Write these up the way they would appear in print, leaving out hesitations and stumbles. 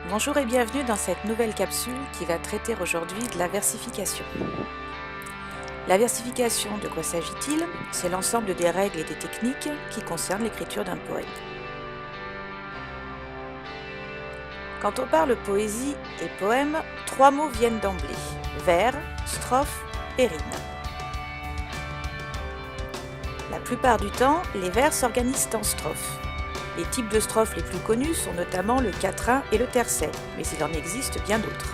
Bonjour et bienvenue dans cette nouvelle capsule qui va traiter aujourd'hui de la versification. La versification, de quoi s'agit-il? C'est l'ensemble des règles et des techniques qui concernent l'écriture d'un poème. Quand on parle poésie et poème, trois mots viennent d'emblée: vers, strophe et rime. La plupart du temps, les vers s'organisent en strophes. Les types de strophes les plus connus sont notamment le quatrain et le tercet, mais il en existe bien d'autres.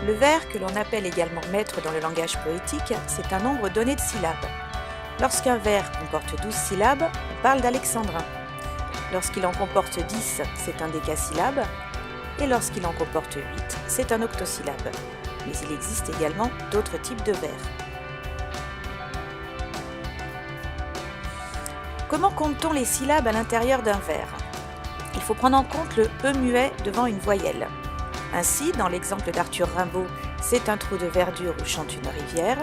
Le vers, que l'on appelle également mètre dans le langage poétique, c'est un nombre donné de syllabes. Lorsqu'un vers comporte 12 syllabes, on parle d'alexandrin. Lorsqu'il en comporte 10, c'est un décasyllabe, et lorsqu'il en comporte 8, c'est un octosyllabe. Mais il existe également d'autres types de vers. Comment compte-t-on les syllabes à l'intérieur d'un vers? Il faut prendre en compte le E muet devant une voyelle. Ainsi, dans l'exemple d'Arthur Rimbaud, c'est un trou de verdure où chante une rivière,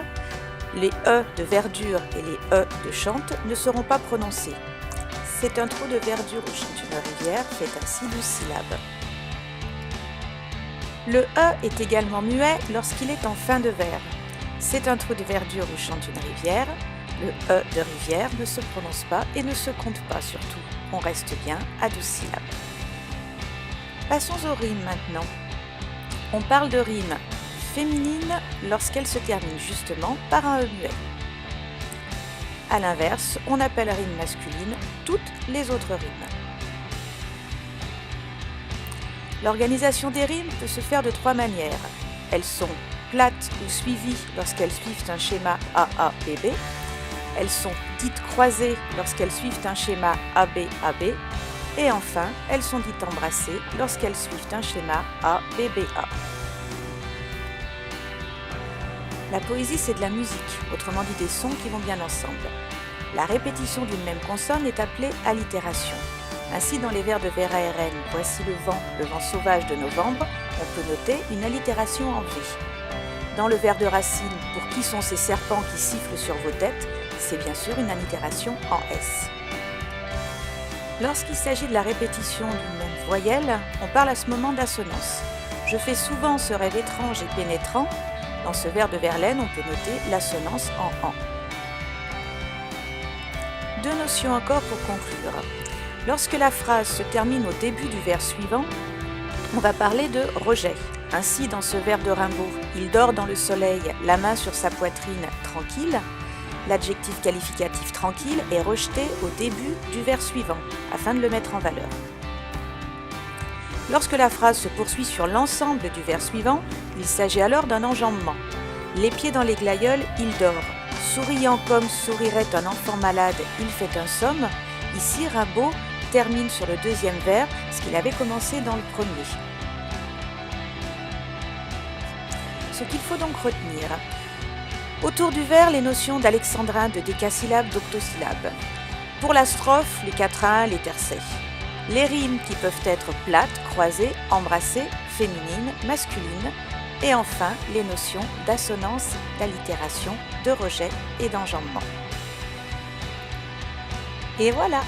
les E de verdure et les E de chante ne seront pas prononcés. C'est un trou de verdure où chante une rivière fait ainsi 12 syllabes. Le E est également muet lorsqu'il est en fin de vers. C'est un trou de verdure où chante une rivière. Le E de rivière ne se prononce pas et ne se compte pas surtout. On reste bien à 12 syllabes. Passons aux rimes maintenant. On parle de rime féminine lorsqu'elle se termine justement par un E muet. A l'inverse, on appelle rime masculine toutes les autres rimes. L'organisation des rimes peut se faire de trois manières. Elles sont plates ou suivies lorsqu'elles suivent un schéma AA-BB. Elles sont dites croisées lorsqu'elles suivent un schéma AB-AB. Et enfin, elles sont dites embrassées lorsqu'elles suivent un schéma ABBA. La poésie, c'est de la musique, autrement dit des sons qui vont bien ensemble. La répétition d'une même consonne est appelée allitération. Ainsi, dans les vers de Verhaeren, « Voici le vent sauvage de novembre », on peut noter une allitération en V. Dans le vers de Racine, « Pour qui sont ces serpents qui sifflent sur vos têtes », c'est bien sûr une allitération en S. Lorsqu'il s'agit de la répétition d'une même voyelle, on parle à ce moment d'assonance. Je fais souvent ce rêve étrange et pénétrant. Dans ce vers de Verlaine, on peut noter l'assonance en an. Deux notions encore pour conclure. Lorsque la phrase se termine au début du vers suivant, on va parler de rejet. Ainsi, dans ce vers de Rimbaud, il dort dans le soleil, la main sur sa poitrine, tranquille. L'adjectif qualificatif tranquille est rejeté au début du vers suivant, afin de le mettre en valeur. Lorsque la phrase se poursuit sur l'ensemble du vers suivant, il s'agit alors d'un enjambement. Les pieds dans les glaïeuls, il dort. Souriant comme sourirait un enfant malade, il fait un somme. Ici, Rimbaud termine sur le deuxième vers, ce qu'il avait commencé dans le premier. Ce qu'il faut donc retenir. Autour du vers, les notions d'alexandrin, de décasyllabe, d'octosyllabe. Pour la strophe, les quatrains, les tercets. Les rimes qui peuvent être plates, croisées, embrassées, féminines, masculines. Et enfin, les notions d'assonance, d'allitération, de rejet et d'enjambement. Et voilà!